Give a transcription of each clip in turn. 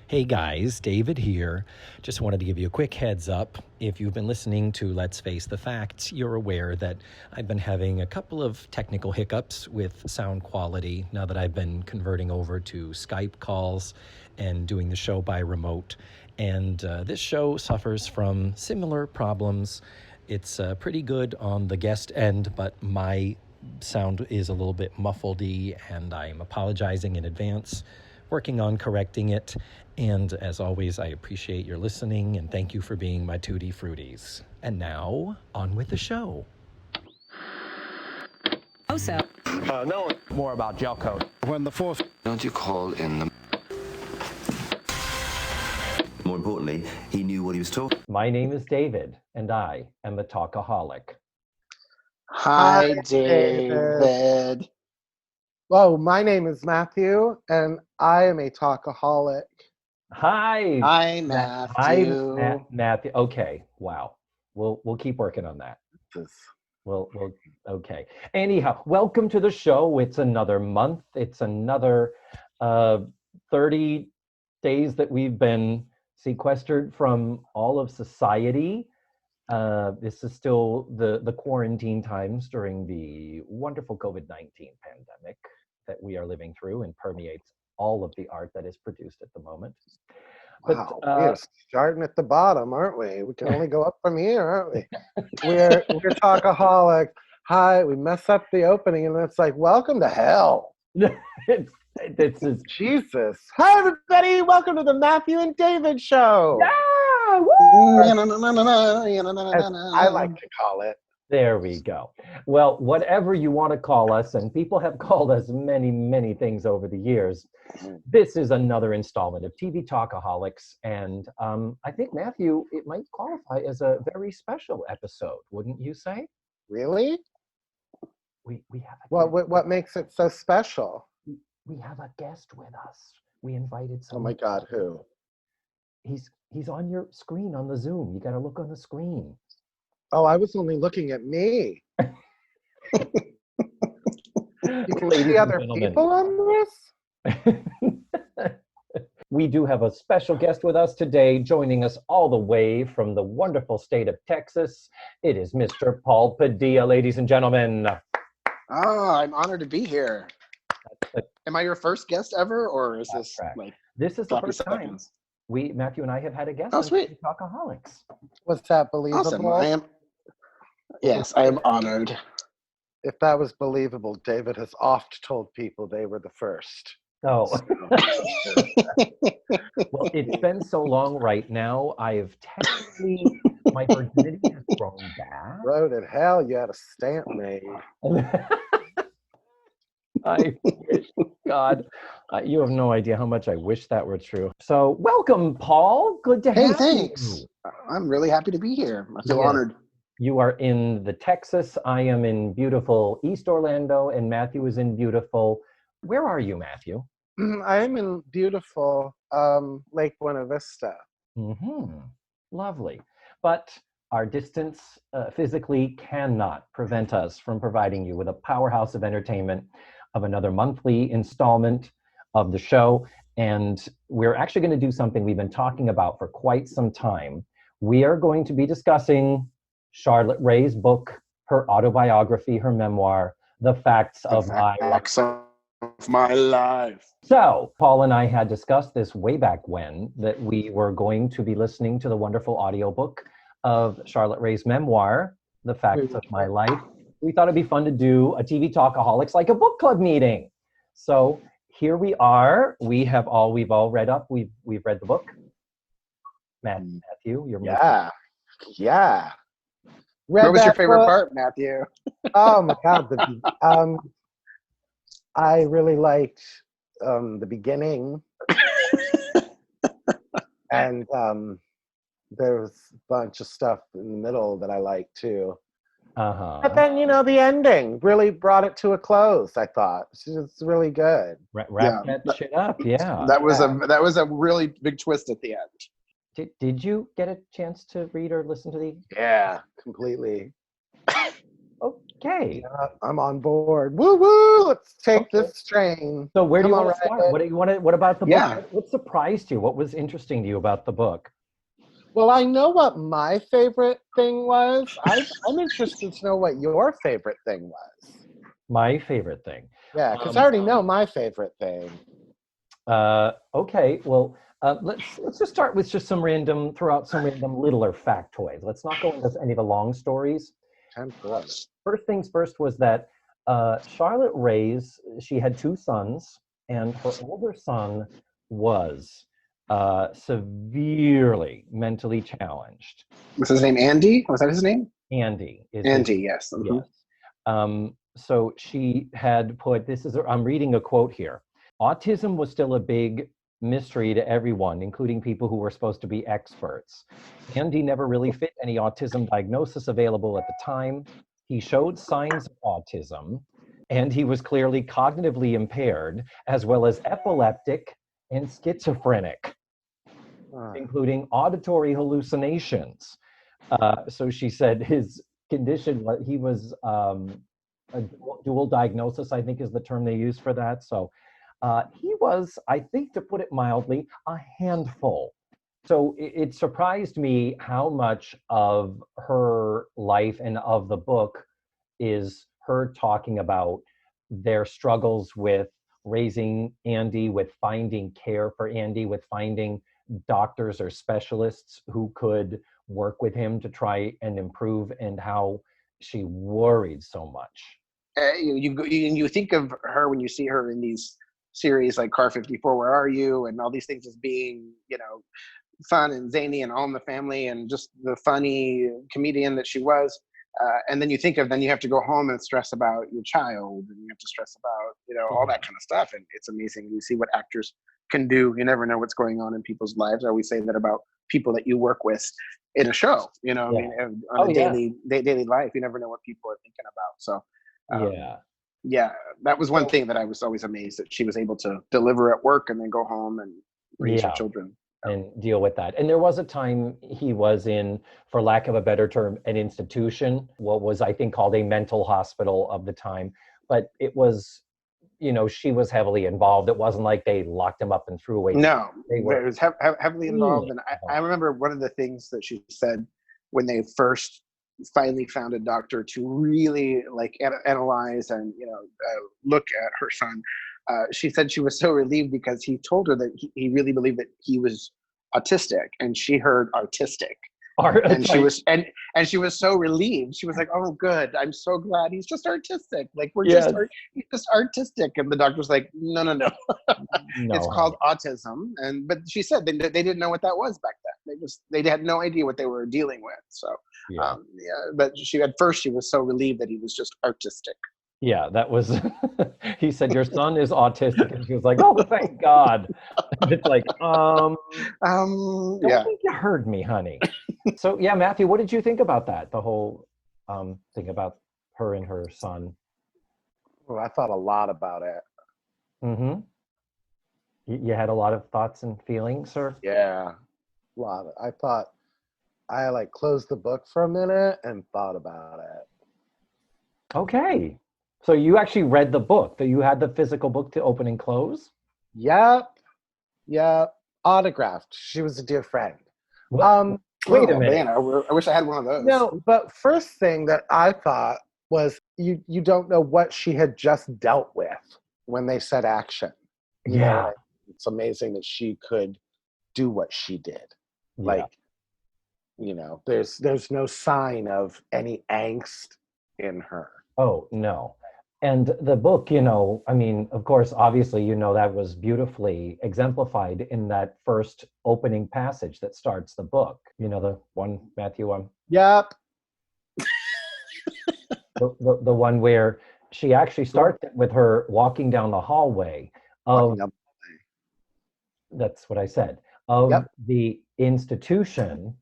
Hey guys, David here. Just wanted to give you a quick heads up. If you've been listening to Let's Face the Facts, you're aware that I've been having a couple of technical hiccups with sound quality now that I've been converting over to Skype calls and doing the show by remote. And this show suffers from similar problems. It's pretty good on the guest end, but my sound is a little bit muffledy, and I'm apologizing in advance, working on correcting it. And as always, I appreciate your listening and thank you for being my tutti fruities. And now, on with the show. No. More about gel coat. When the fourth. Don't you call in the... More importantly, he knew what he was talking. My name is David, and I am a talkaholic. Hi, David. Whoa, my name is Matthew, and I am a talkaholic. Hi. Hi, Matthew. Hi, Matthew. Okay, wow. We'll keep working on that. We'll okay. Anyhow, welcome to the show. It's another month. It's another 30 days that we've been sequestered from all of society. This is still the quarantine times during the wonderful COVID-19 pandemic that we are living through and permeates all of the art that is produced at the moment. Wow, we're starting at the bottom, aren't we? We can only go up from here, aren't we? We're talkaholic. Hi, we mess up the opening, and it's like, welcome to hell. This is Jesus. Hi, everybody. Welcome to the Matthew and David Show. yeah, woo! As I like to call it. There we go. Well, whatever you want to call us, and people have called us many, many things over the years, this is another installment of TV Talkaholics, and I think, Matthew, it might qualify as a very special episode, wouldn't you say? Really? We have What makes it so special? we have a guest with us. We invited Oh someone. my God, who? He's on your screen on the Zoom. You got to look on the screen. Oh, I was only looking at me. You can Ladies see and other gentlemen. people on this? We do have a special guest with us today, joining us all the way from the wonderful state of Texas. It is Mr. Paul Padilla, ladies and gentlemen. Oh, I'm honored to be here. Am I your first guest ever, or is That's this correct. like This is the 30 first time seconds? Matthew and I have had a guest Oh, on sweet. TV Talkaholics. Was that believable? Awesome. Yes, I am honored. If that was believable, David has oft told people they were the first. Oh, well, it's been so long right now. I've technically, my virginity has grown back. Road in hell, you had a stamp made. I wish, God, you have no idea how much I wish that were true. So, welcome, Paul. Good to Hey, have thanks. you. I'm really happy to be here. I feel Yes. honored. You are in the Texas. I am in beautiful East Orlando, and Matthew is in beautiful. Where are you, Matthew? I am in beautiful Lake Buena Vista. Mm-hmm. Lovely. But our distance physically cannot prevent us from providing you with a powerhouse of entertainment of another monthly installment of the show. And we're actually going to do something we've been talking about for quite some time. We are going to be discussing Charlotte Ray's book, her autobiography, her memoir, The Facts of My Life. Facts of my life. So, Paul and I had discussed this way back when, that we were going to be listening to the wonderful audiobook of Charlotte Ray's memoir, The Facts of My Life. We thought it'd be fun to do a TV Talkaholics, like a book club meeting. So here we are. We've all read up. We've read the book. Matthew, you're Yeah. What was your favorite book. part, Matthew? Oh my God. I really liked the beginning. And there was a bunch of stuff in the middle that I liked too. Uh-huh. But then, the ending really brought it to a close, I thought. It's really good. Wrap Yeah. that shit up, yeah. That was a really big twist at the end. Did you get a chance to read or listen to the? Yeah, completely. Oh, Okay. Yeah, I'm on board. Woo woo! Let's take this train. So where do Come you on, want to start? Rabbit. What do you want to? What about the Yeah. book? What surprised you? What was interesting to you about the book? Well, I know what my favorite thing was. I'm interested to know what your favorite thing was. My favorite thing. Yeah, because I already know my favorite thing. Okay. Well, let's just start with just throw out some random littler factoids. Let's not go into any of the long stories. 10-4. First things first was that Charlotte raised. She had two sons, and her older son was severely mentally challenged. Was his name Andy? Was that his name? Andy is Andy, yes. Mhm. yes. So she had put, I'm reading a quote here. Autism was still a big mystery to everyone, including people who were supposed to be experts. Andy never really fit any autism diagnosis available at the time. He showed signs of autism, and he was clearly cognitively impaired, as well as epileptic and schizophrenic, including auditory hallucinations. So she said his condition, he was a dual diagnosis, I think is the term they use for that. So he was, I think, to put it mildly, a handful. So it surprised me how much of her life and of the book is her talking about their struggles with raising Andy, with finding care for Andy, with finding doctors or specialists who could work with him to try and improve, and how she worried so much. You think of her when you see her in these series like Car 54, Where Are You? And all these things as being, fun and zany and All in the Family and just the funny comedian that she was. And then then you have to go home and stress about your child, and you have to stress about, all that kind of stuff. And it's amazing. You see what actors can do. You never know what's going on in people's lives. I always say that about people that you work with in a show, I mean, on a daily life, you never know what people are thinking about. So, yeah, that was one thing that I was always amazed that she was able to deliver at work and then go home and raise her children. And deal with that. And there was a time he was in, for lack of a better term, an institution, what was, I think, called a mental hospital of the time. But it was, she was heavily involved. It wasn't like they locked him up and threw away. No, it was heavily involved. And I remember one of the things that she said when they first finally found a doctor to really analyze and look at her son. She said she was so relieved because he told her that he really believed that he was autistic, and she heard artistic. And she was and she was so relieved. She was like, "Oh, good! I'm so glad he's just artistic. Like he's just artistic." And the doctor was like, "No, it's called autism." But she said they didn't know what that was back then. They had no idea what they were dealing with. So but at first she was so relieved that he was just artistic. Yeah, that was, he said, "Your son is autistic." And she was like, "Oh, thank God." And it's like, don't think you heard me, honey. So yeah, Matthew, what did you think about that? The whole thing about her and her son. Well, I thought a lot about it. Mm-hmm. You had a lot of thoughts and feelings, sir? Yeah, a lot. I thought, I closed the book for a minute and thought about it. Okay. So you actually read the book, that you had the physical book to open and close? Yep. Autographed. She was a dear friend. Wait a minute. Man, I wish I had one of those. No, but first thing that I thought was you don't know what she had just dealt with when they said action. It's amazing that she could do what she did. There's no sign of any angst in her. Oh, no. And the book, I mean, of course, obviously, that was beautifully exemplified in that first opening passage that starts the book. The one, Matthew, Yep. the one where she actually starts it with her walking down the hallway of, that's what I said, of the institution.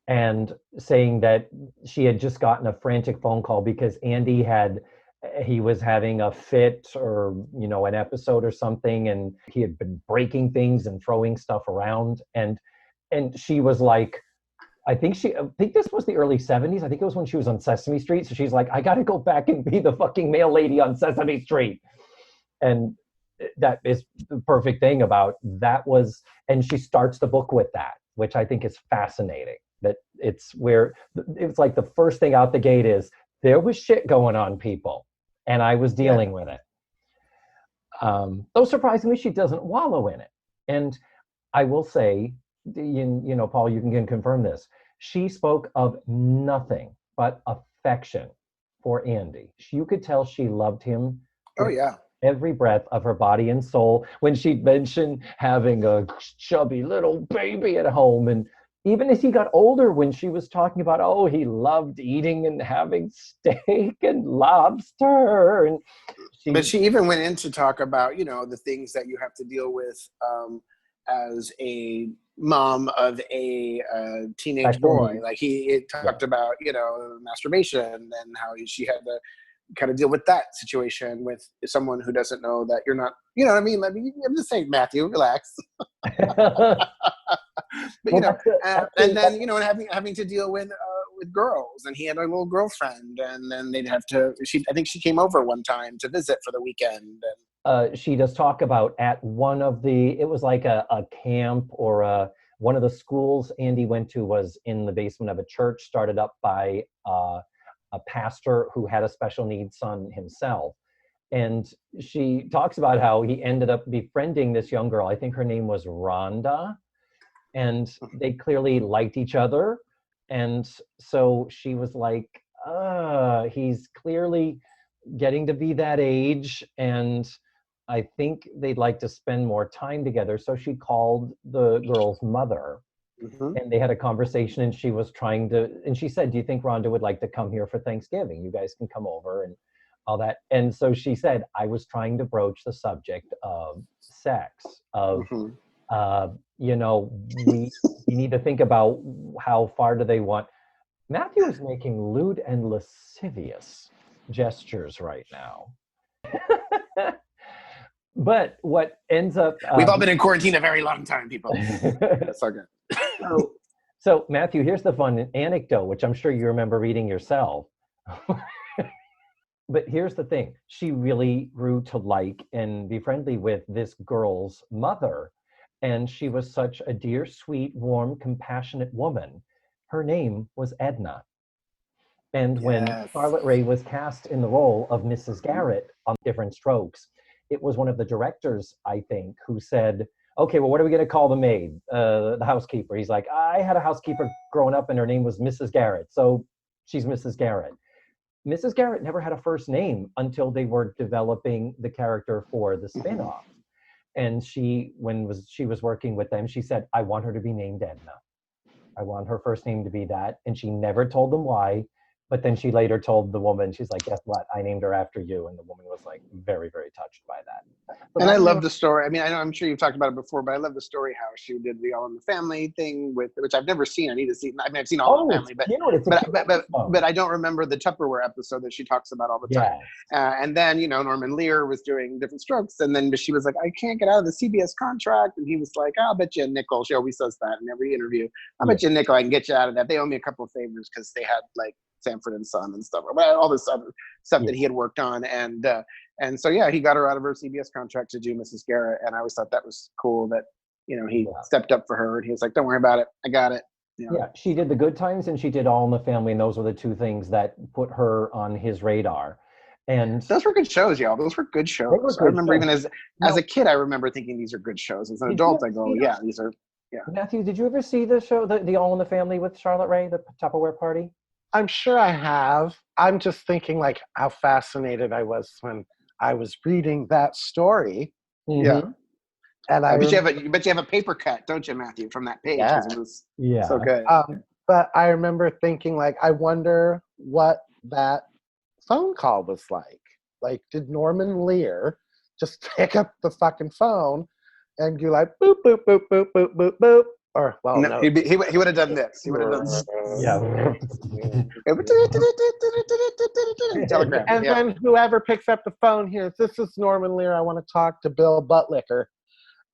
And saying that she had just gotten a frantic phone call because Andy he was having a fit or, an episode or something, and he had been breaking things and throwing stuff around. And she was like, I think this was the early 70s. I think it was when she was on Sesame Street. So she's like, I got to go back and be the fucking mail lady on Sesame Street. And that is the perfect thing about that was, and she starts the book with that, which I think is fascinating. That it's like the first thing out the gate is there was shit going on, people, and I was dealing with it. Though surprisingly, she doesn't wallow in it. And I will say, you know, Paul, you can confirm this. She spoke of nothing but affection for Andy. You could tell she loved him. Oh yeah. Every breath of her body and soul. When she mentioned having a chubby little baby at home, and even as he got older, when she was talking about, oh, he loved eating and having steak and lobster, and but she even went in to talk about, you know, the things that you have to deal with as a mom of a teenage boy. Like he talked about, you know, masturbation and how she had to kind of deal with that situation with someone who doesn't know that you're not, you know what I mean? I'm just saying, Matthew, relax. But you know, and then, you know, and having to deal with girls, and he had a little girlfriend, and then they'd have to, I think she came over one time to visit for the weekend. And she does talk about at one of it was like a camp or one of the schools Andy went to was in the basement of a church started up by a pastor who had a special needs son himself. And she talks about how he ended up befriending this young girl. I think her name was Rhonda. And they clearly liked each other. And so she was like, he's clearly getting to be that age. And I think they'd like to spend more time together. So she called the girl's mother. Mm-hmm. And they had a conversation, and she was and she said, do you think Rhonda would like to come here for Thanksgiving? You guys can come over and all that. And so she said, I was trying to broach the subject of sex, of, you know, we need to think about how far do they want. Matthew is making lewd and lascivious gestures right now. But what ends up... We've all been in quarantine a very long time, people. That's so good. So, Matthew, here's the fun anecdote, which I'm sure you remember reading yourself. But here's the thing. She really grew to like and be friendly with this girl's mother. And she was such a dear, sweet, warm, compassionate woman. Her name was Edna. And when Charlotte Rae was cast in the role of Mrs. Garrett on Different Strokes, it was one of the directors, I think, who said, okay, well, what are we going to call the maid, the housekeeper? He's like, I had a housekeeper growing up and her name was Mrs. Garrett. So she's Mrs. Garrett. Mrs. Garrett never had a first name until they were developing the character for the spinoff. And when she was working with them, she said, I want her to be named Edna. I want her first name to be that. And she never told them why. But then she later told the woman, she's like, guess what? I named her after you. And the woman was like very, very touched by that. But and I love the story. I mean, I'm sure you've talked about it before, but I love the story how she did the All in the Family thing which I've never seen. I need to see. I mean, I've seen All in the Family, but I don't remember the Tupperware episode that she talks about all the time. And then, you know, Norman Lear was doing Different Strokes. And then she was like, I can't get out of the CBS contract. And he was like, I'll bet you a nickel. She always says that in every interview. I'll bet you a nickel I can get you out of that. They owe me a couple of favors because they had like Sanford and Son and stuff, all this other stuff that he had worked on, and so he got her out of her CBS contract to do Mrs. Garrett, and I always thought that was cool that, you know, he stepped up for her and he was like, don't worry about it, I got it. You know? Yeah, she did The Good Times and she did All in the Family, and those were the two things that put her on his radar. And those were good shows, y'all. Those were good shows. I remember even as a kid, I remember thinking these are good shows. As an adult, I go, yeah, these are. Yeah. Matthew, did you ever see the show, the All in the Family with Charlotte Rae, the Tupperware Party? I'm sure I have. I'm just thinking like how fascinated I was when I was reading that story. Mm-hmm. Yeah. And I bet you have a paper cut, don't you, Matthew, from that page? Yeah. It was so good. But I remember thinking like, I wonder what that phone call was like. Like, did Norman Lear just pick up the fucking phone and go like, boop, boop, boop, boop, boop, boop, boop? Or, well, no. He would have done this. He would have done telegram. And then whoever picks up the phone hears, this is Norman Lear. I want to talk to Bill Buttlicker.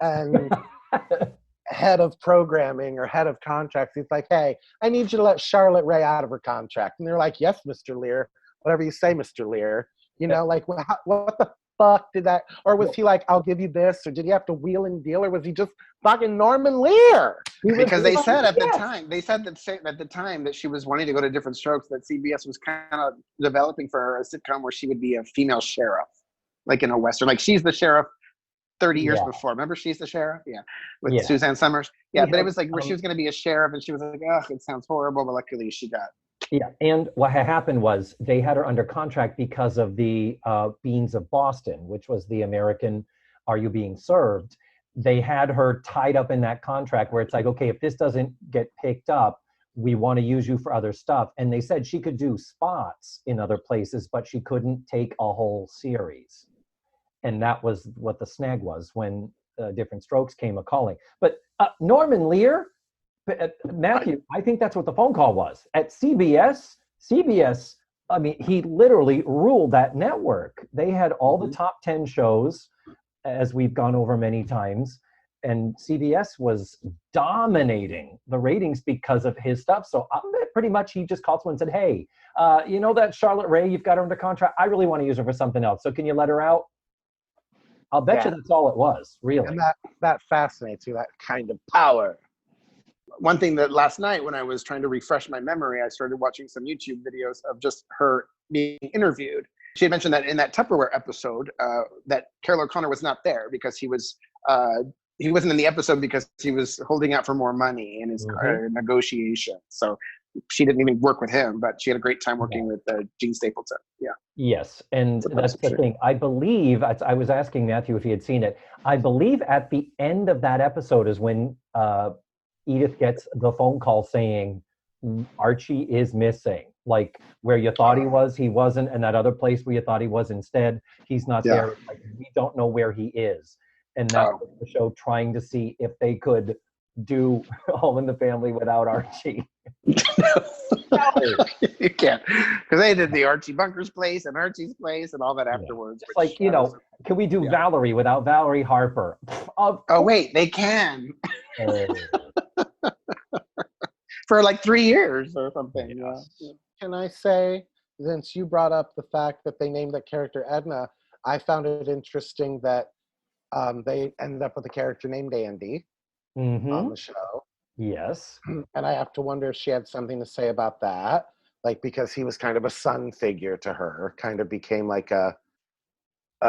And head of programming or head of contracts. He's like, hey, I need you to let Charlotte Rae out of her contract. And they're like, yes, Mr. Lear, whatever you say, Mr. Lear. You know, like, what the fuck did that, or was he like, I'll give you this, or did he have to wheel and deal, or was he just fucking Norman Lear? Because they said at the time, that she was wanting to go to different strokes, that CBS was kind of developing for her a sitcom where she would be a female sheriff, like in a Western, like she's the sheriff 30 years before. Remember She's the Sheriff? Yeah. With Suzanne Summers. Yeah, but it was like where she was going to be a sheriff and she was like, ugh, it sounds horrible, but luckily she got. Yeah, and what had happened was they had her under contract because of the Beans of Boston, which was the American Are You Being Served? They had her tied up in that contract where it's like, okay, if this doesn't get picked up, we want to use you for other stuff. And they said she could do spots in other places, but she couldn't take a whole series. And that was what the snag was when Different Strokes came a-calling. But Norman Lear, Matthew, I think that's what the phone call was. At CBS, I mean, he literally ruled that network. They had all the top 10 shows, as we've gone over many times, and CBS was dominating the ratings because of his stuff. So pretty much he just called someone and said, hey, you know that Charlotte Rae, you've got her under contract? I really want to use her for something else. So can you let her out? I'll bet you that's all it was, really. And that fascinates you, that kind of power. One thing that last night when I was trying to refresh my memory, I started watching some YouTube videos of just her being interviewed. She had mentioned that in that Tupperware episode that Carol O'Connor was not there because he wasn't in the episode because he was holding out for more money in his negotiation. So she didn't even work with him, but she had a great time working with Gene Stapleton. Yeah. Yes, and that's the thing. I believe, I was asking Matthew if he had seen it. I believe at the end of that episode is when Edith gets the phone call saying, Archie is missing. Like where you thought he wasn't, and that other place where you thought he was instead, he's not there. Like, we don't know where he is. And that was the show trying to see if they could do All in the Family without Archie. You can't, because they did the Archie Bunker's place and Archie's place and all that afterwards. It's like, can we do Valerie without Valerie Harper? Wait, they can. For like 3 years or something. Yeah. Can I say, since you brought up the fact that they named that character Edna, I found it interesting that they ended up with a character named Andy on the show. Yes. And I have to wonder if she had something to say about that, like because he was kind of a son figure to her, kind of became like a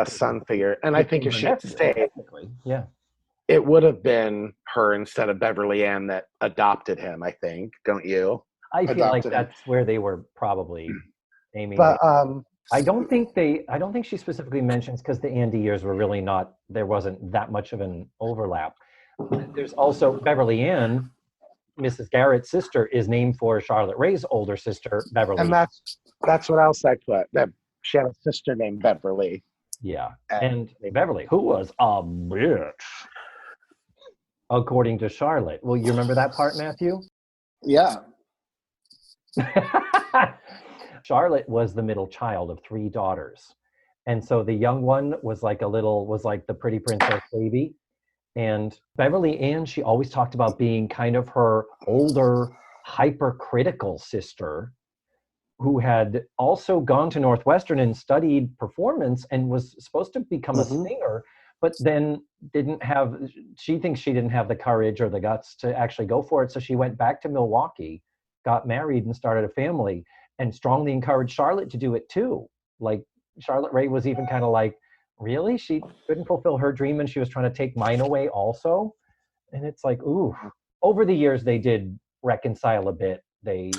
son figure. And I think if she had stayed, it would have been her instead of Beverly Ann that adopted him, I think. Don't you? I feel like that's where they were probably aiming. But I don't think she specifically mentions, because the Andy years were really there wasn't that much of an overlap. There's also Beverly Ann, Mrs. Garrett's sister, is named for Charlotte Rae's older sister, Beverly. And that's what else I put, that she had a sister named Beverly. Yeah, and Beverly, who was a bitch, according to Charlotte. Well, you remember that part, Matthew? Yeah. Charlotte was the middle child of 3 daughters. And so the young one was like the pretty princess baby. And Beverly Ann, she always talked about being kind of her older, hypercritical sister who had also gone to Northwestern and studied performance and was supposed to become a singer, but then she thinks she didn't have the courage or the guts to actually go for it. So she went back to Milwaukee, got married and started a family, and strongly encouraged Charlotte to do it too. Like Charlotte Rae was even kind of like, really? She couldn't fulfill her dream and she was trying to take mine away also? And it's like, ooh. Over the years, they did reconcile a bit. They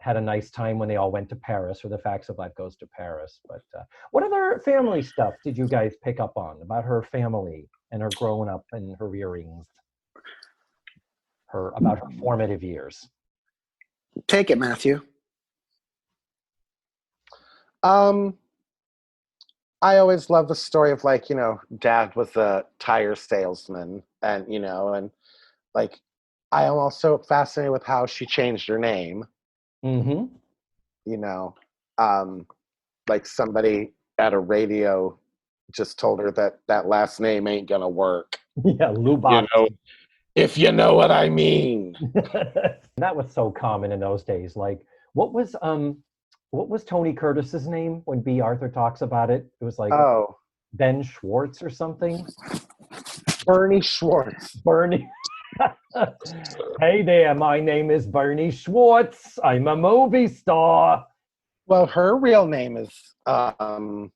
had a nice time when they all went to Paris, or The Facts of Life Goes to Paris. But what other family stuff did you guys pick up on about her family and her growing up and her rearings? About her formative years? Take it, Matthew. I always love the story of Dad was a tire salesman, and and like I am also fascinated with how she changed her name. Like somebody at a radio just told her that last name ain't gonna work. Yeah, Lubach. If you know what I mean. That was so common in those days. Like, what was Tony Curtis's name when B. Arthur talks about it? It was like Ben Schwartz or something. Bernie Schwartz. Bernie. Hey there, my name is Bernie Schwartz. I'm a movie star. Well, her real name is Bernice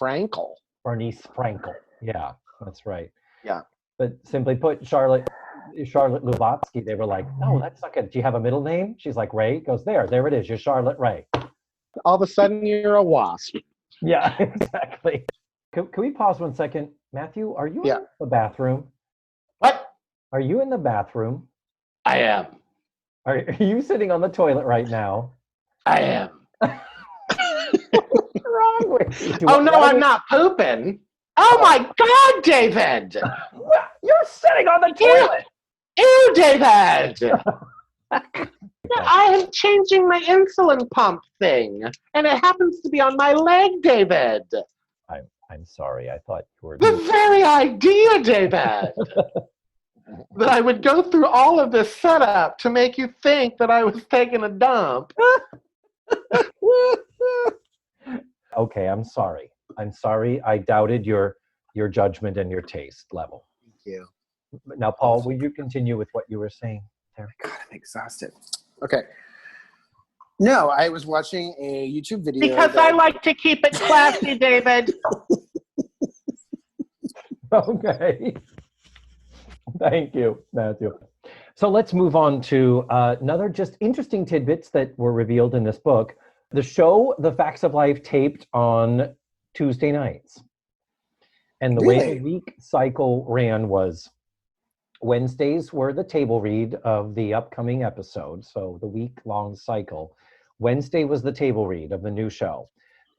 Frankel. Bernice Frankel. Yeah, that's right. Yeah. But simply put, Charlotte Lubotsky, they were like, no, that's not good. Do you have a middle name? She's like, Ray. Goes, there it is. You're Charlotte Ray. All of a sudden, you're a wasp. Yeah, exactly. Can we pause 1 second? Matthew, are you in the bathroom? What? Are you in the bathroom? I am. Are you sitting on the toilet right now? I am. What's wrong with you? Oh, no, I'm not pooping. Oh, my God, David. You're sitting on the toilet. Ew, David. I am changing my insulin pump thing, and it happens to be on my leg, David. I'm sorry. I thought you were... The very idea, David, that I would go through all of this setup to make you think that I was taking a dump. Okay, I'm sorry. I doubted your judgment and your taste level. Thank you. Now, Paul, will you continue with what you were saying? God, I'm exhausted. Okay. No, I was watching a YouTube video. Because I like to keep it classy, David. Okay. Thank you, Matthew. So let's move on to another just interesting tidbits that were revealed in this book. The show, The Facts of Life, taped on Tuesday nights. And the way the week cycle ran was Wednesdays were the table read of the upcoming episode, so the week-long cycle. Wednesday was the table read of the new show.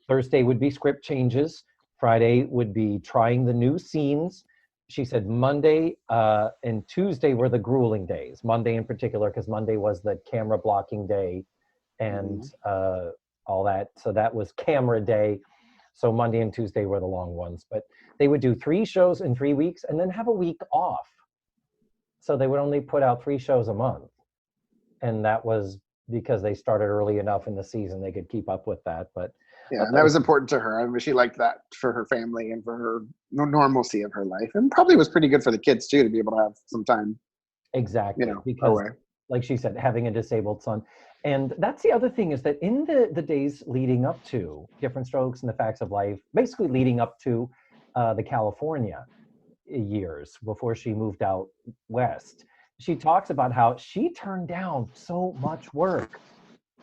Thursday would be script changes. Friday would be trying the new scenes. She said Monday and Tuesday were the grueling days. Monday in particular, because Monday was the camera blocking day and all that. So that was camera day. So Monday and Tuesday were the long ones. But they would do 3 shows in 3 weeks and then have a week off. So they would only put out 3 shows a month. And that was because they started early enough in the season they could keep up with that. But yeah, and that was important to her. I mean, she liked that for her family and for her normalcy of her life, and probably was pretty good for the kids too to be able to have some time. Exactly, because away. Like she said, having a disabled son. And that's the other thing, is that in the days leading up to Different Strokes and The Facts of Life, basically leading up to the California years before she moved out west, she talks about how she turned down so much work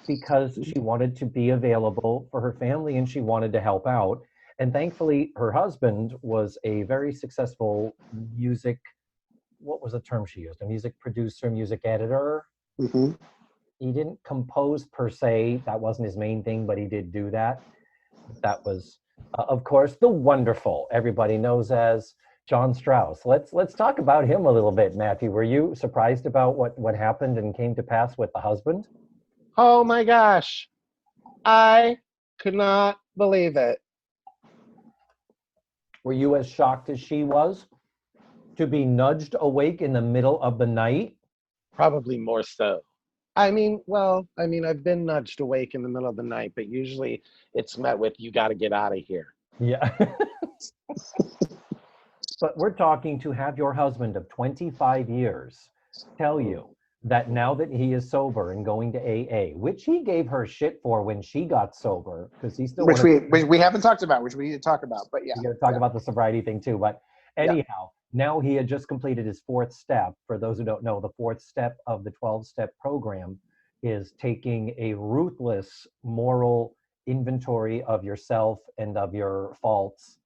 because she wanted to be available for her family and she wanted to help out. And thankfully, her husband was a very successful music, what was the term she used? A music producer, music editor. Mm-hmm. He didn't compose per se. That wasn't his main thing, but he did do that. That was, of course, the wonderful, everybody knows as John Strauss. Let's talk about him a little bit, Matthew. Were you surprised about what happened and came to pass with the husband? Oh my gosh. I could not believe it. Were you as shocked as she was to be nudged awake in the middle of the night? Probably more so. I've been nudged awake in the middle of the night, but usually it's met with, you got to get out of here. Yeah. But we're talking to have your husband of 25 years tell you that now that he is sober and going to AA, which he gave her shit for when she got sober, because he still which we haven't talked about, which we need to talk about, but yeah. We got to talk about the sobriety thing too. But anyhow, now he had just completed his 4th step. For those who don't know, the 4th step of the 12-step program is taking a ruthless moral inventory of yourself and of your faults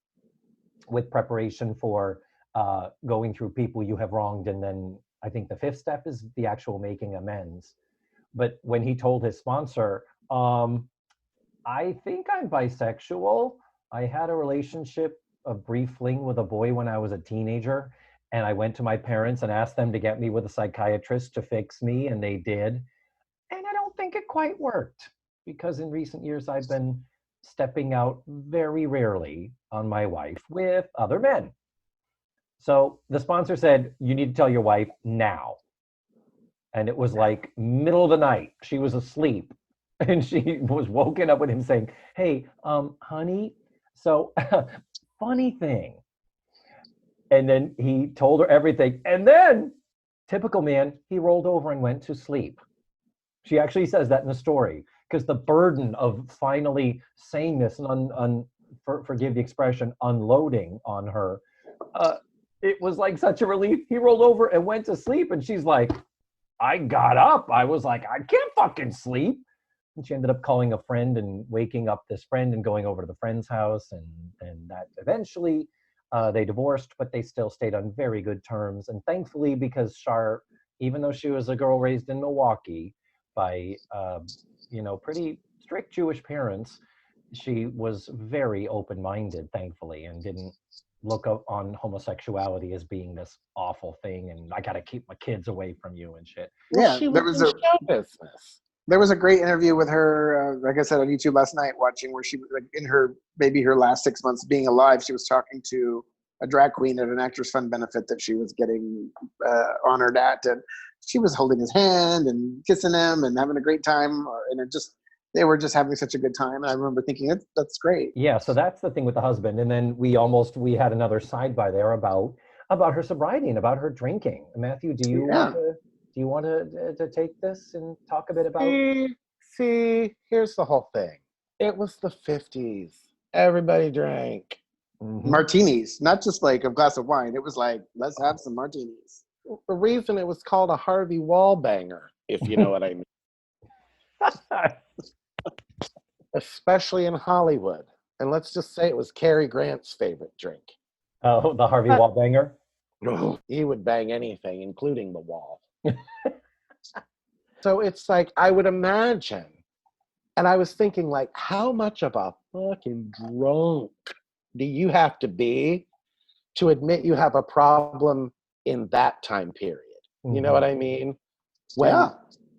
with preparation for going through people you have wronged. And then I think the 5th step is the actual making amends. But when he told his sponsor, I think I'm bisexual. I had a relationship, a brief fling with a boy when I was a teenager. And I went to my parents and asked them to get me with a psychiatrist to fix me. And they did. And I don't think it quite worked, because in recent years, I've been stepping out very rarely on my wife with other men. So the sponsor said, you need to tell your wife now. And it was like middle of the night. She was asleep. And she was woken up with him saying, hey, honey, so funny thing. And then he told her everything. And then, typical man, he rolled over and went to sleep. She actually says that in the story, because the burden of finally saying this and forgive the expression, unloading on her, it was like such a relief. He rolled over and went to sleep, and she's like, I got up. I was like, I can't fucking sleep. And she ended up calling a friend and waking up this friend and going over to the friend's house, and that eventually they divorced, but they still stayed on very good terms. And thankfully, because Char, even though she was a girl raised in Milwaukee by pretty strict Jewish parents, she was very open-minded, thankfully, and didn't look up on homosexuality as being this awful thing and I gotta keep my kids away from you and shit. Yeah, she was in show business. There was a great interview with her, like I said, on YouTube last night, watching, where she was like in her last 6 months being alive. She was talking to a drag queen at an Actors Fund benefit that she was getting honored at, and she was holding his hand and kissing him and having a great time, and they were just having such a good time. And I remember thinking, that's great. Yeah, so that's the thing with the husband. And then we had another sidebar there about her sobriety and about her drinking. Matthew, do you want to take this and talk a bit about? See, here's the whole thing. It was the 50s. Everybody drank. Mm-hmm. Martinis, not just like a glass of wine. It was like, let's have some martinis. The reason it was called a Harvey Wallbanger, if you know what I mean. Especially in Hollywood. And let's just say it was Cary Grant's favorite drink. Oh, the Harvey Wallbanger? He would bang anything, including the wall. So it's like, I would imagine, and I was thinking, like, how much of a fucking drunk do you have to be to admit you have a problem in that time period? Mm-hmm. You know what I mean? When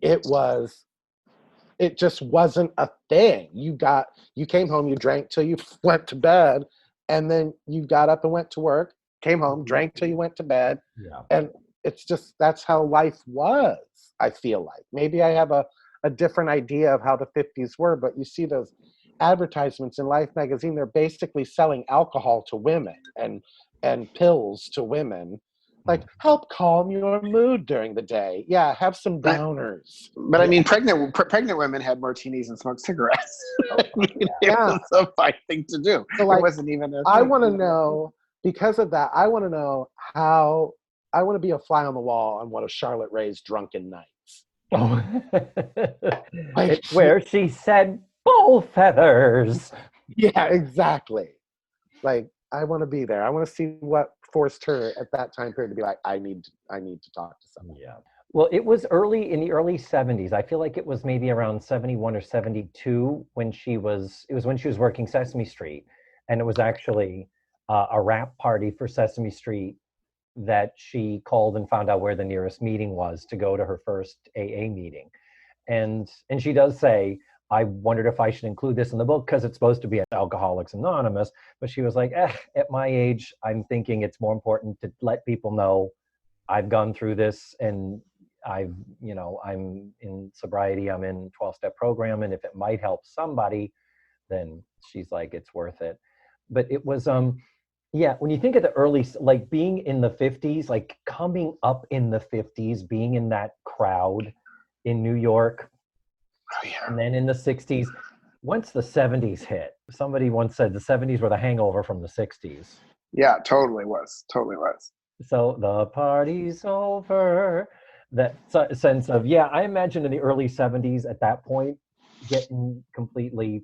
it just wasn't a thing. You came home, you drank till you went to bed, and then you got up and went to work, came home, drank till you went to bed. Yeah. And it's just, that's how life was, I feel like. Maybe I have a different idea of how the 50s were, but you see those advertisements in Life magazine, they're basically selling alcohol to women and pills to women. Like, help calm your mood during the day. Yeah, have some downers. But I mean, pregnant women had martinis and smoked cigarettes. It was a fine thing to do. So, like, it wasn't even a thing. I want to know, because of that, I want to know how, I want to be a fly on the wall on one of Charlotte Ray's drunken nights. Oh. It's where she said bull feathers. Yeah, exactly. Like, I want to be there. I want to see what forced her at that time period to be like, I need to talk to someone. Yeah. Well, it was in the early 70s. I feel like it was maybe around 71 or 72 when she was working Sesame Street. And it was actually a rap party for Sesame Street that she called and found out where the nearest meeting was to go to her first AA meeting. And she does say, I wondered if I should include this in the book because it's supposed to be Alcoholics Anonymous. But she was like, at my age, I'm thinking it's more important to let people know I've gone through this and I'm in sobriety, I'm in 12-step program. And if it might help somebody, then she's like, it's worth it. But it was, when you think of the early, like being in the 50s, like coming up in the 50s, being in that crowd in New York. Oh, yeah. And then in the 60s, once the 70s hit, somebody once said the 70s were the hangover from the 60s. Yeah, totally was. So the party's over. That sense of, I imagine in the early 70s at that point, getting completely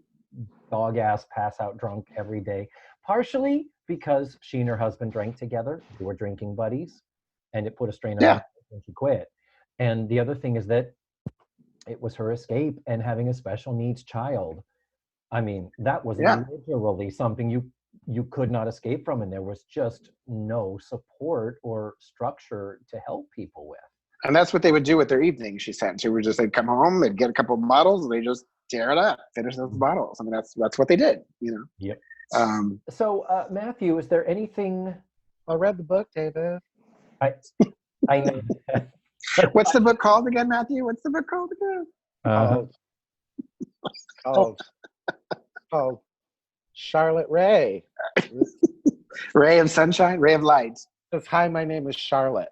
dog-ass pass-out drunk every day. Partially because she and her husband drank together. They were drinking buddies. And it put a strain on her when she quit. And the other thing is that it was her escape and having a special needs child. I mean, that was literally something you could not escape from, and there was just no support or structure to help people with. And that's what they would do with their evening, she said. They'd come home, they'd get a couple of bottles, and they just tear it up, finish those bottles. I mean, that's what they did, Yep. So, Matthew, is there anything I read the book, David. I know. What's the book called again, Matthew? What's the book called again? Called, called Charlotte Ray. Ray of Sunshine, Ray of Light. Says, hi, my name is Charlotte.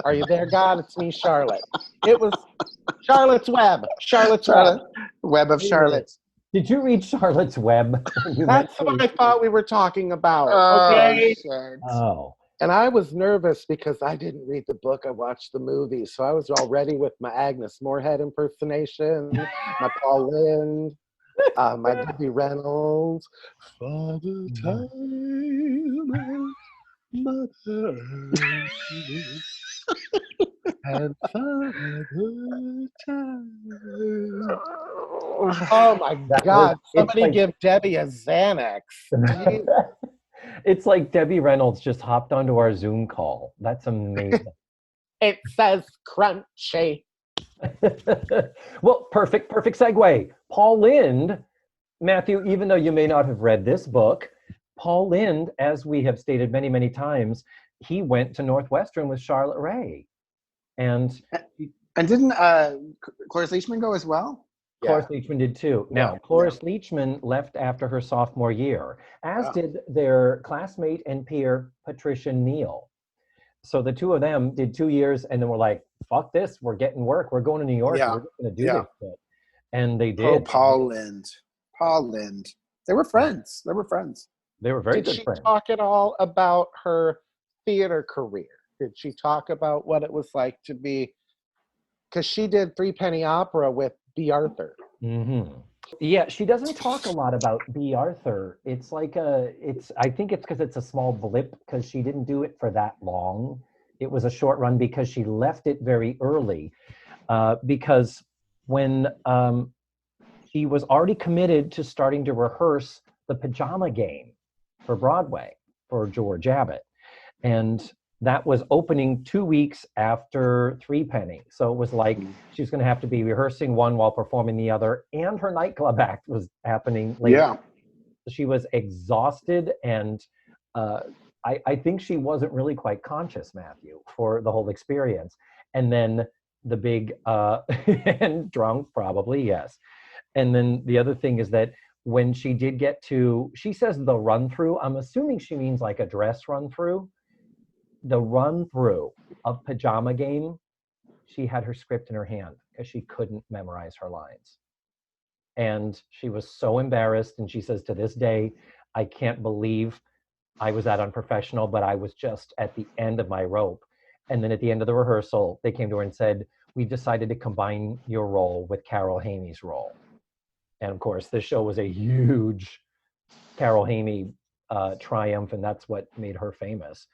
Are you there, God? It's me, Charlotte. It was Charlotte's Web. Charlotte's Web. Web of Charlotte. Did you read Charlotte's Web? That's what I thought we were talking about. Oh, Okay. shit. Oh. And I was nervous because I didn't read the book. I watched the movie. So I was all ready with my Agnes Moorehead impersonation, my Paul Lynde, my Debbie Reynolds. For the time mother and father time. Oh my God. Somebody give Debbie a Xanax. It's like Debbie Reynolds just hopped onto our Zoom call. That's amazing. It says crunchy. Well, perfect segue. Paul Lynde, Matthew, even though you may not have read this book, Paul Lynde, as we have stated many, many times, he went to Northwestern with Charlotte Ray. And didn't Cloris Leachman go as well? Cloris Leachman did too. Now, Cloris Leachman left after her sophomore year, as did their classmate and peer, Patricia Neal. So the two of them did 2 years and then were like, fuck this, we're getting work. We're going to New York. We're going to do this shit. And they did. Oh, Paul Lynde. They were friends. They were very good friends. Did she talk at all about her theater career? Did she talk about what it was like to be, because she did Three Penny Opera with B. Arthur. Mm-hmm. Yeah, she doesn't talk a lot about B. Arthur. It's like I think it's because it's a small blip because she didn't do it for that long. It was a short run because she left it very early. Because when she was already committed to starting to rehearse The Pajama Game for Broadway for George Abbott. And that was opening 2 weeks after Three Penny. So it was like she was going to have to be rehearsing one while performing the other, and her nightclub act was happening later. Yeah. She was exhausted, and I think she wasn't really quite conscious, Matthew, for the whole experience. And then the big, and drunk probably, yes. And then the other thing is that when she did get to, she says the run-through, I'm assuming she means like a dress run-through. The run-through of Pajama Game, she had her script in her hand because she couldn't memorize her lines. And she was so embarrassed. And she says, to this day, I can't believe I was that unprofessional, but I was just at the end of my rope. And then at the end of the rehearsal, they came to her and said, we decided to combine your role with Carol Hamey's role. And of course, this show was a huge Carol Hamey triumph, and that's what made her famous.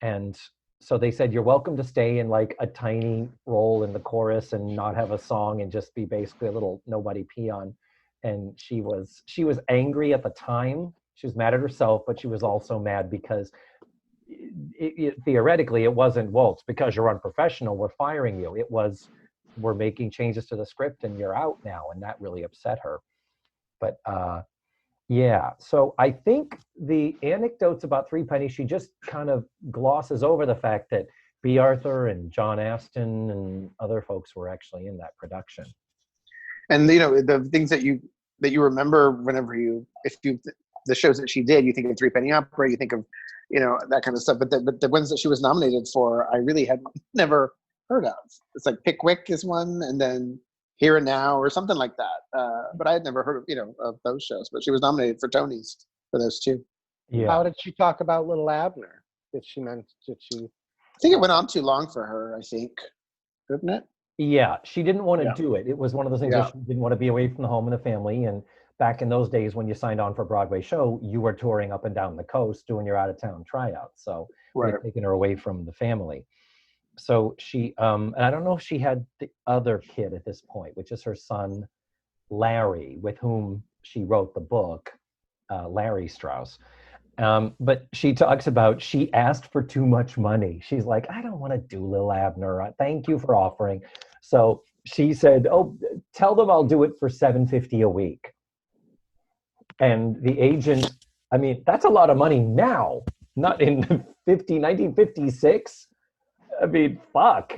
And so they said, you're welcome to stay in like a tiny role in the chorus and not have a song and just be basically a little nobody peon. And she was angry at the time. She was mad at herself, but she was also mad because theoretically it wasn't, well, it's because you're unprofessional, we're firing you. It was, we're making changes to the script and you're out now. And that really upset her. But yeah, so I think the anecdotes about Three Penny, she just kind of glosses over the fact that B. Arthur and John Aston and other folks were actually in that production. And you know, the things that you remember whenever the shows that she did, you think of Three Penny Opera, you think of, you know, that kind of stuff. But the ones that she was nominated for, I really had never heard of. It's like Pickwick is one, and then Here and Now or something like that. But I had never heard of, you know, of those shows. But she was nominated for Tonys for those two. Yeah. How did she talk about Little Abner? I think it went on too long for her, I think. Didn't it? Yeah, she didn't want to do it. It was one of those things that she didn't want to be away from the home and the family. And back in those days when you signed on for a Broadway show, you were touring up and down the coast doing your out-of-town tryouts. So they'd taken her away from the family. So she, and I don't know if she had the other kid at this point, which is her son, Larry, with whom she wrote the book, Larry Strauss. But she talks about, she asked for too much money. She's like, I don't want to do Lil Abner. Thank you for offering. So she said, oh, tell them I'll do it for $750 a week. And the agent, I mean, that's a lot of money now. not in 1956. I mean, fuck.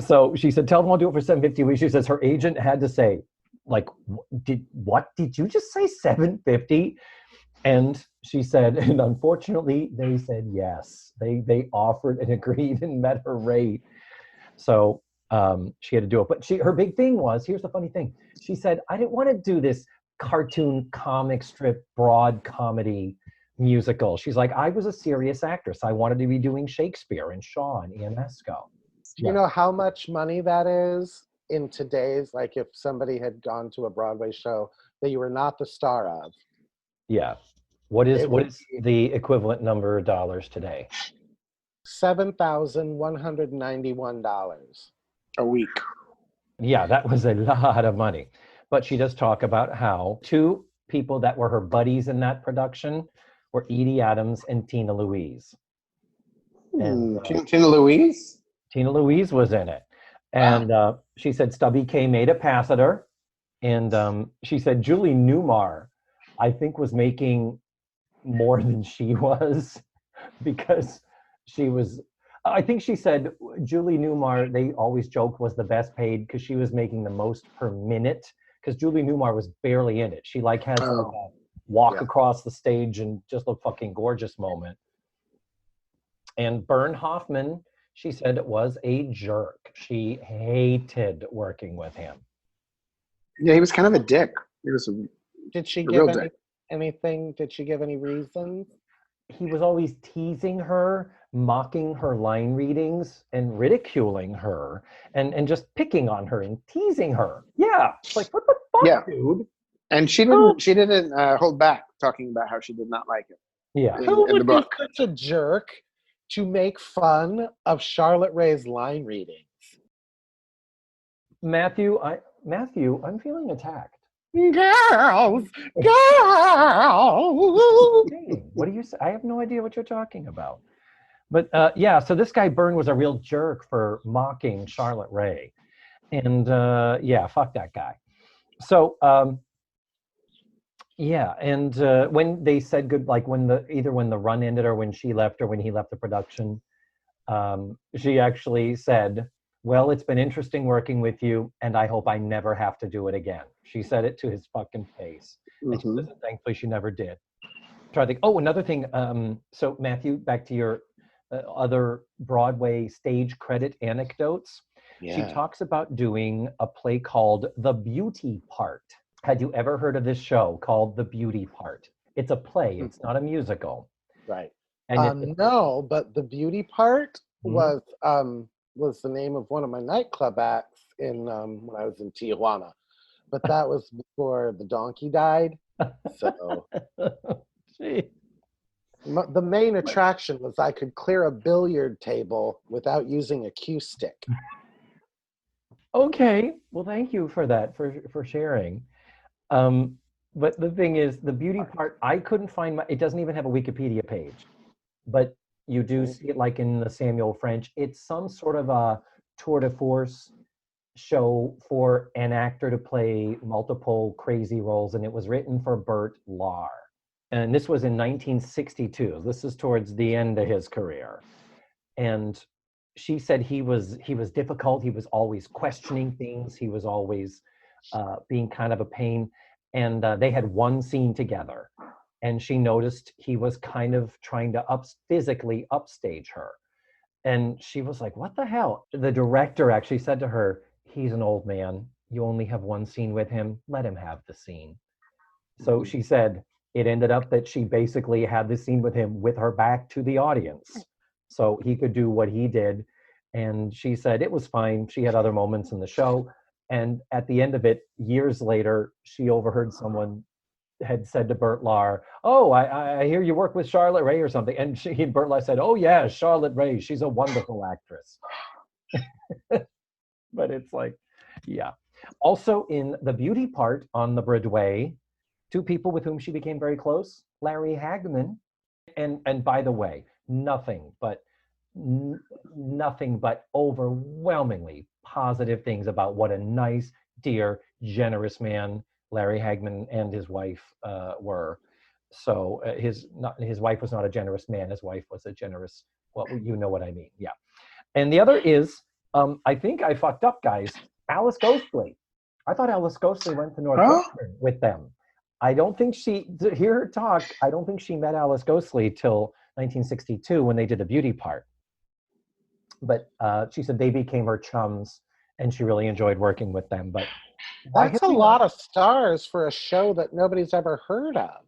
So she said, tell them I'll do it for $750. She says her agent had to say, like, what did you just say, $750? And she said, and unfortunately, they said yes. They offered and agreed and met her rate. So she had to do it. But her big thing was, here's the funny thing. She said, I didn't want to do this cartoon comic strip broad comedy musical. She's like, I was a serious actress. I wanted to be doing Shakespeare and Shaw and Ionesco. Do you know how much money that is in today's, like if somebody had gone to a Broadway show that you were not the star of? Yeah. What is the equivalent number of dollars today? $7,191 a week. Yeah, that was a lot of money. But she does talk about how two people that were her buddies in that production were Edie Adams and Tina Louise. And Tina Louise? Tina Louise was in it. And she said Stubby K made it past her. And she said Julie Newmar, I think, was making more than she was because she was, I think she said Julie Newmar, they always joke, was the best paid because she was making the most per minute because Julie Newmar was barely in it. She like has like a walk across the stage and just look fucking gorgeous moment. And Bern Hoffman, she said it was a jerk. She hated working with him. Yeah, he was kind of a dick. He was Did she give anything? Did she give any reasons? He was always teasing her, mocking her line readings and ridiculing her and just picking on her and teasing her. Yeah. It's like, what the fuck, dude? And she didn't hold back talking about how she did not like it. Yeah. Who would be such a jerk to make fun of Charlotte Ray's line readings? Matthew, I'm feeling attacked. Girls. What do you say? I have no idea what you're talking about. But yeah, so this guy Byrne was a real jerk for mocking Charlotte Ray. And yeah, fuck that guy. So yeah, and when they said good, like either when the run ended or when she left or when he left the production, she actually said, well, it's been interesting working with you, and I hope I never have to do it again. She said it to his fucking face. And she said, thankfully, she never did. Try to think. Oh, another thing. So, Matthew, back to your other Broadway stage credit anecdotes. Yeah. She talks about doing a play called The Beauty Part. Had you ever heard of this show called The Beauty Part? It's a play. It's not a musical. Right. And no, but The Beauty Part was the name of one of my nightclub acts in when I was in Tijuana. But that was before the donkey died. So the main attraction was I could clear a billiard table without using a cue stick. Okay. Well, thank you for that, for sharing. But the thing is, The Beauty Part, I couldn't find it doesn't even have a Wikipedia page. But you do see it like in the Samuel French. It's some sort of a tour de force show for an actor to play multiple crazy roles, and it was written for Bert Lahr. And this was in 1962. This is towards the end of his career. And she said he was difficult. He was always questioning things. He was always being kind of a pain. And they had one scene together. And she noticed he was kind of trying to physically upstage her. And she was like, what the hell? The director actually said to her, he's an old man. You only have one scene with him. Let him have the scene. So she said it ended up that she basically had the scene with him with her back to the audience. So he could do what he did. And she said it was fine. She had other moments in the show. And at the end of it, years later, she overheard someone had said to Bert Lahr, oh, I hear you work with Charlotte Ray or something. And Bert Lahr said, oh yeah, Charlotte Ray, she's a wonderful actress. But it's like, yeah. Also in The Beauty Part on the Broadway, two people with whom she became very close, Larry Hagman, and by the way, nothing but overwhelmingly positive things about what a nice, dear, generous man Larry Hagman and his wife were. So his wife was not a generous man. His wife was a generous, well, you know what I mean. Yeah. And the other is, I think I fucked up, guys. Alice Ghostly. I thought Alice Ghostly went to Northwestern with them. I don't think to hear her talk, I don't think she met Alice Ghostly till 1962 when they did the beauty part. But she said they became her chums and she really enjoyed working with them. But that's a lot of stars for a show that nobody's ever heard of.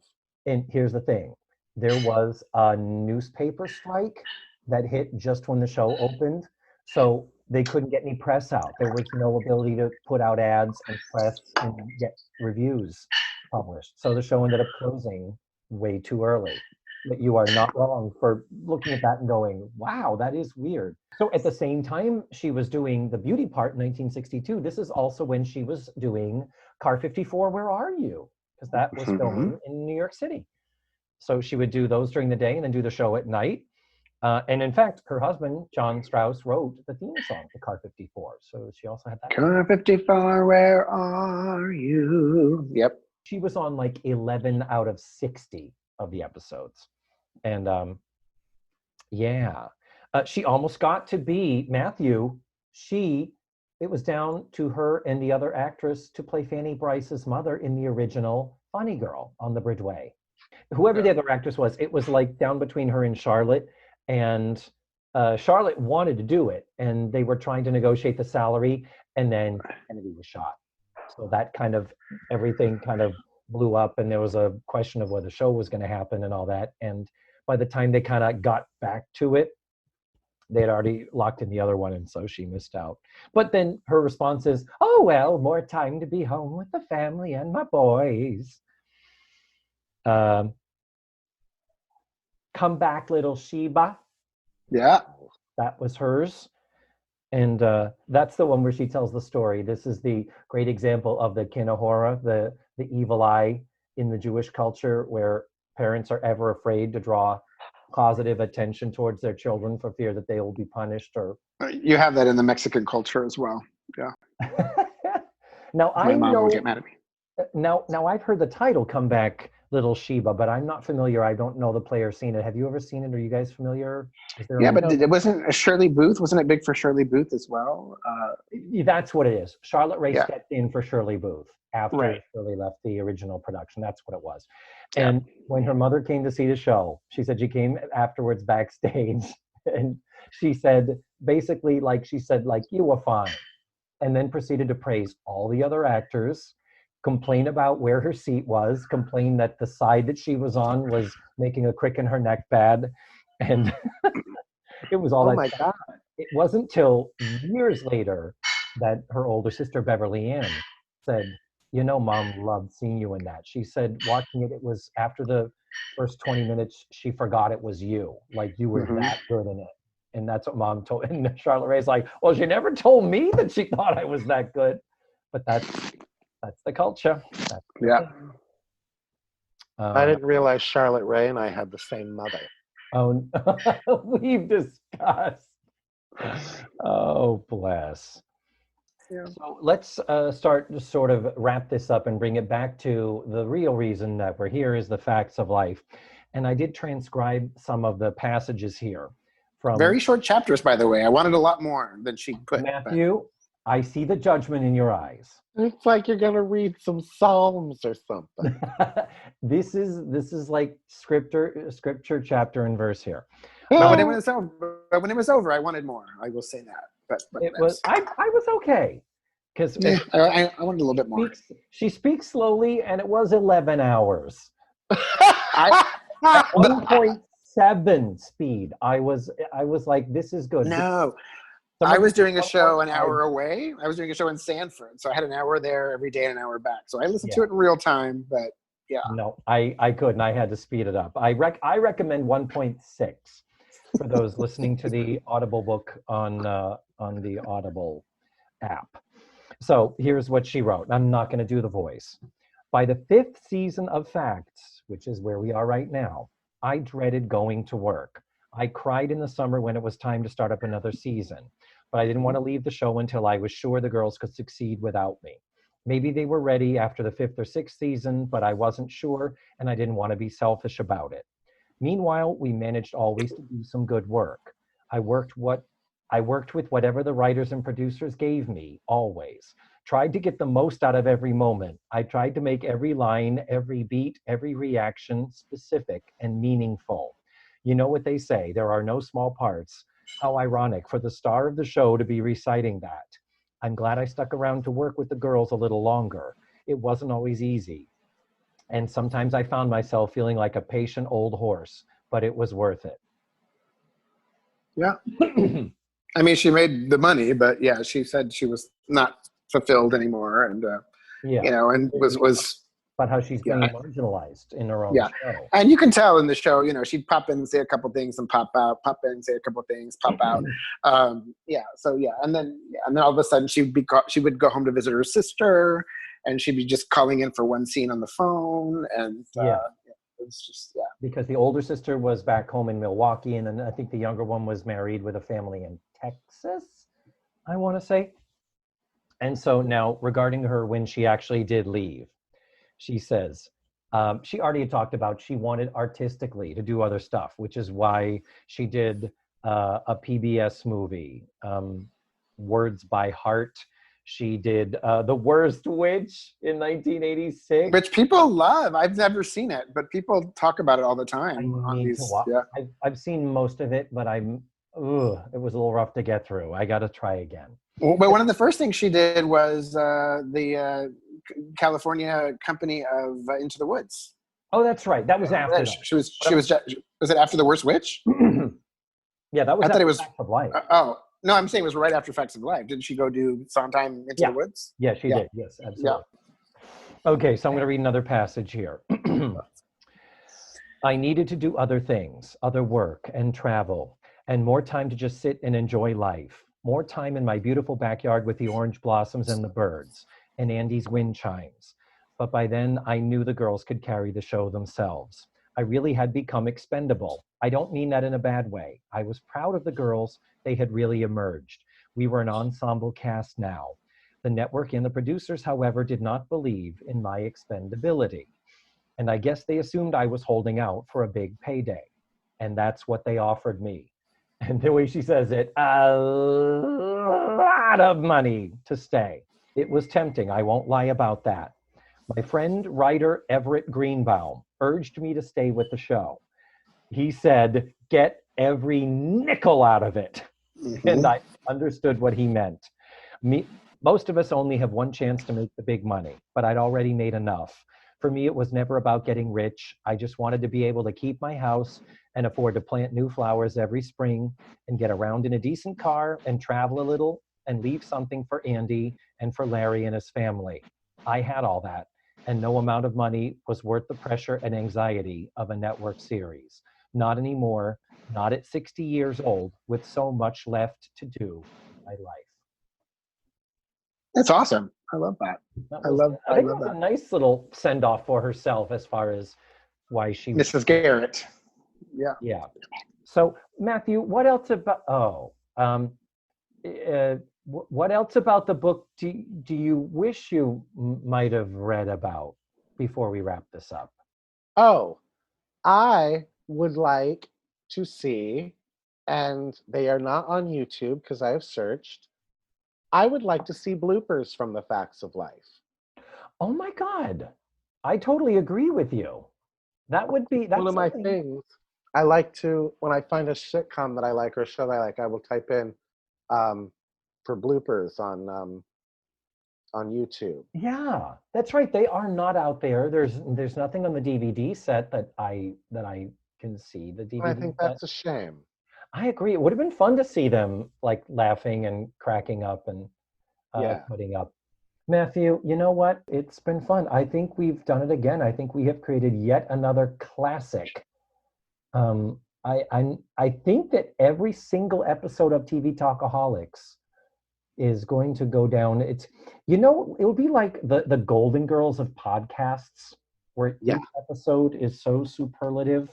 And here's the thing. There was a newspaper strike that hit just when the show opened. So they couldn't get any press out. There was no ability to put out ads and press and get reviews published. So the show ended up closing way too early. But you are not wrong for looking at that and going, wow, that is weird. So at the same time she was doing the beauty part in 1962, this is also when she was doing Car 54, Where Are You? Because that was filming in New York City. So she would do those during the day and then do the show at night. And in fact, her husband, John Strauss, wrote the theme song to Car 54. So she also had that. Car 54, where are you? Yep. She was on like 11 out of 60 of the episodes. And she almost got to be Matthew. It was down to her and the other actress to play Fanny Bryce's mother in the original Funny Girl on the Bridgeway. Whoever the other actress was, it was like down between her and Charlotte. And Charlotte wanted to do it, and they were trying to negotiate the salary, and then Kennedy was shot. So that kind of, everything kind of blew up, and there was a question of whether the show was going to happen and all that. And by the time they kind of got back to it, they had already locked in the other one, and so she missed out. But then her response is, oh, well, more time to be home with the family and my boys. Come Back, Little Sheba. Yeah. That was hers. And that's the one where she tells the story. This is the great example of the kinahora, the evil eye in the Jewish culture, where parents are ever afraid to draw positive attention towards their children for fear that they will be punished. Or you have that in the Mexican culture as well. Yeah. Now my mom would get mad at me. Now I've heard the title "Come Back, Little Sheba," but I'm not familiar. I don't know the play or seen it. Have you ever seen it? Are you guys familiar? Yeah, but it wasn't Shirley Booth. Wasn't it big for Shirley Booth as well? That's what it is. Charlotte Ray stepped in for Shirley Booth after Right. Shirley left the original production. That's what it was. And when her mother came to see the show, she said she came afterwards backstage, and she said, basically, like, you were fine. And then proceeded to praise all the other actors, complain about where her seat was, complain that the side that she was on was making a crick in her neck bad. And it was all Oh that. my God. It wasn't till years later that her older sister, Beverly Ann, said, you know, Mom loved seeing you in that. She said, watching it, it was after the first 20 minutes, she forgot it was you. Like, you were that good in it. And that's what Mom told. And Charlotte Ray's like, well, she never told me that she thought I was that good. But that's the culture. That's the thing. I didn't realize Charlotte Ray and I had the same mother. Oh, we've discussed. Oh, bless. Yeah. So let's start to sort of wrap this up and bring it back to the real reason that we're here is the facts of life. And I did transcribe some of the passages here. From Very short chapters, by the way. I wanted a lot more than she put. Matthew, I see the judgment in your eyes. It's like you're gonna read some Psalms or something. This is like scripture chapter and verse here. But when it was over, I wanted more. I will say that. But it was I was okay because I wanted a little bit more. She speaks slowly, and it was 11 hours. 1.7 speed. I was like, this is good. No. I was doing a show an hour away. I was doing a show in Sanford. So I had an hour there every day and an hour back. So I listened to it in real time, but yeah. No, I couldn't. I had to speed it up. I recommend 1.6 for those listening to the Audible book on the Audible app. So here's what she wrote. I'm not going to do the voice. By the 5th season of Facts, which is where we are right now, I dreaded going to work. I cried in the summer when it was time to start up another season, but I didn't want to leave the show until I was sure the girls could succeed without me. Maybe they were ready after the 5th or 6th season, but I wasn't sure, and I didn't want to be selfish about it. Meanwhile, we managed always to do some good work. I worked with whatever the writers and producers gave me, always. Tried to get the most out of every moment. I tried to make every line, every beat, every reaction specific and meaningful. You know what they say, there are no small parts. How ironic for the star of the show to be reciting that. I'm glad I stuck around to work with the girls a little longer. It wasn't always easy. And sometimes I found myself feeling like a patient old horse, but it was worth it. Yeah. I mean, she made the money, but yeah, she said she was not fulfilled anymore, and you know, and was. But how she's being marginalized in her own show. And you can tell in the show, you know, she'd pop in and say a couple things and pop out, pop in and say a couple things, pop out. And then all of a sudden she would go home to visit her sister, and she'd be just calling in for one scene on the phone, and it's just because the older sister was back home in Milwaukee, and then I think the younger one was married with a family in Texas, I want to say. And so now regarding her when she actually did leave, she says, she already had talked about she wanted artistically to do other stuff, which is why she did a PBS movie, Words by Heart. She did The Worst Witch in 1986. Which people love. I've never seen it, but people talk about it all the time. I've seen most of it, but it was a little rough to get through. I got to try again. Well, one of the first things she did was the California company of Into the Woods. Oh, that's right. That was after. Was it after The Worst Witch? Yeah, that was. I thought it was Facts of Life. No, I'm saying it was right after Facts of Life. Didn't she go do Sondheim Into the Woods? Yeah, she did. Yes, absolutely. Yeah. Okay, so I'm going to read another passage here. I needed to do other things, other work and travel, and more time to just sit and enjoy life. More time in my beautiful backyard with the orange blossoms and the birds and Andy's wind chimes. But by then, I knew the girls could carry the show themselves. I really had become expendable. I don't mean that in a bad way. I was proud of the girls. They had really emerged. We were an ensemble cast now. The network and the producers, however, did not believe in my expendability. And I guess they assumed I was holding out for a big payday. And that's what they offered me. And the way she says it, a lot of money to stay. It was tempting, I won't lie about that. My friend, writer Everett Greenbaum, urged me to stay with the show. He said, get every nickel out of it. Mm-hmm. And I understood what he meant. Most of us only have one chance to make the big money, but I'd already made enough. For me, it was never about getting rich. I just wanted to be able to keep my house and afford to plant new flowers every spring and get around in a decent car and travel a little and leave something for Andy and for Larry and his family. I had all that, and no amount of money was worth the pressure and anxiety of a network series. Not anymore, not at 60 years old, with so much left to do in my life. That's awesome. I love that. I love it was a nice little send-off for herself as far as why she was Mrs. Garrett. Yeah. Yeah. So Matthew, what else about what else about the book do you wish you might have read about before we wrap this up? Oh, I would like to see, and they are not on YouTube because I have searched, I would like to see bloopers from the Facts of Life. Oh my God. I totally agree with you. That's one of my things. I like to, when I find a sitcom that I like or a show that I like, I will type in for bloopers on YouTube. Yeah, that's right. They are not out there. There's nothing on the DVD set that I can see. The DVD I think that's a shame. I agree. It would have been fun to see them like laughing and cracking up and putting up. Matthew, you know what? It's been fun. I think we've done it again. I think we have created yet another classic. I think that every single episode of TV Talkaholics is going to go down. It will be like the Golden Girls of podcasts, where each episode is so superlative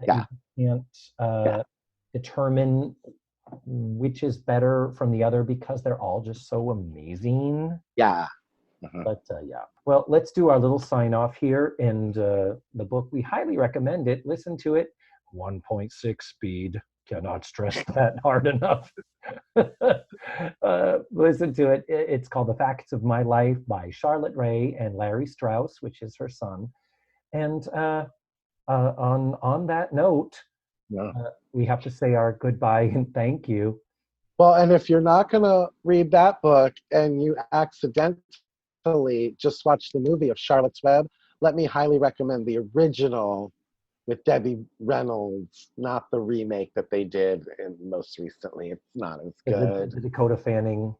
that you can't determine which is better from the other because they're all just so amazing. Yeah. But yeah, well, let's do our little sign off here. And the book, we highly recommend it. Listen to it. 1.6 speed. Cannot stress that hard enough. Listen to it. It's called The Facts of My Life by Charlotte Ray and Larry Strauss, which is her son. And on that note, we have to say our goodbye and thank you. Well, and if you're not going to read that book and you accidentally just watch the movie of Charlotte's Web, let me highly recommend the original with Debbie Reynolds, not the remake that they did most recently. It's not as good. The Dakota Fanning.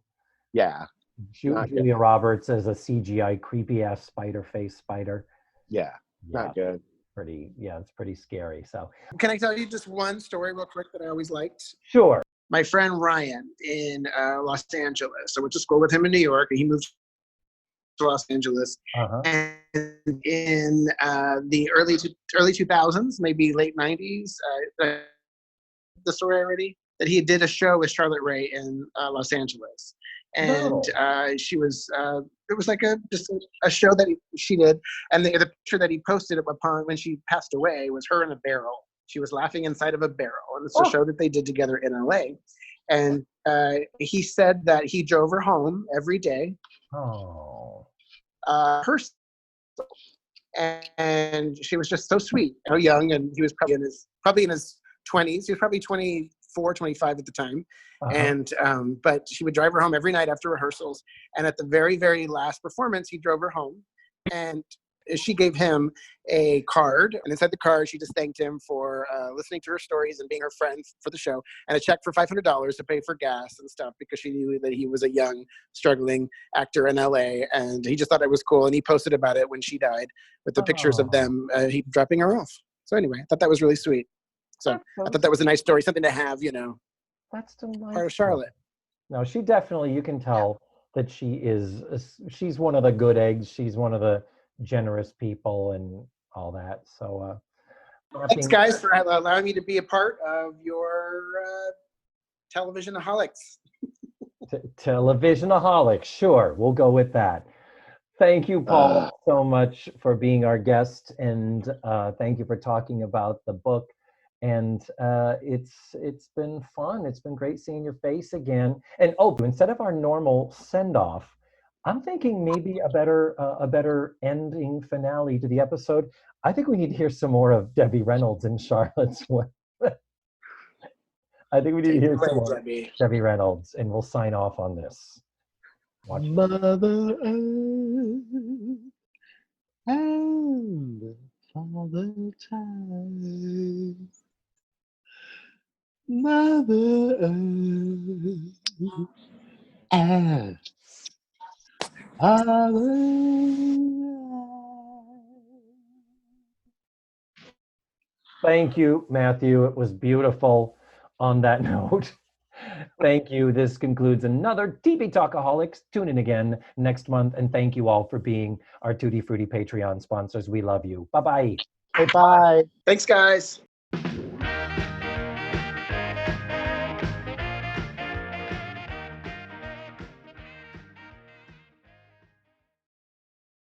Yeah. Julia Roberts as a CGI creepy ass spider face spider. Yeah, not good. It's pretty scary. So can I tell you just one story real quick that I always liked? Sure. My friend Ryan in Los Angeles. I went to school with him in New York, and he moved to Los Angeles. And in the early 2000s, maybe late 90s, the story already, that he did a show with Charlotte Ray in Los Angeles. And she was, it was like just a show that she did. And the picture that he posted upon when she passed away was her in a barrel. She was laughing inside of a barrel. And it's a show that they did together in LA. And he said that he drove her home every day. And she was just so sweet, so young, and he was probably in his 20s. He was probably 24, 25 at the time. And but she would drive her home every night after rehearsals. And at the very, very last performance, he drove her home, and she gave him a card. And inside the card, she just thanked him for listening to her stories and being her friend for the show, and a check for $500 to pay for gas and stuff, because she knew that he was a young, struggling actor in LA. And he just thought it was cool. And he posted about it when she died with the pictures of them, he dropping her off. So anyway, I thought that was really sweet. So I thought that was a nice story, something to have, That's delightful. Part of Charlotte. No, she definitely, you can tell that she's one of the good eggs. She's one of the generous people and all that. So thanks, guys, for allowing me to be a part of your television-aholics. Television-aholics, sure, we'll go with that. Thank you, Paul, so much for being our guest, and thank you for talking about the book. And it's been fun. It's been great seeing your face again. And instead of our normal send-off, I'm thinking maybe a better ending finale to the episode. I think we need to hear some more of Debbie Reynolds and Charlotte's Web. I think we need to hear some more Debbie Reynolds, and we'll sign off on this. Watch Mother Earth and Father Time. Mother Earth and Thank you, Matthew. It was beautiful. On that note, thank you. This concludes another TV Talkaholics. Tune in again next month, and thank you all for being our Tutti Frutti Patreon sponsors. We love you. Bye-bye. Bye. Thanks, guys.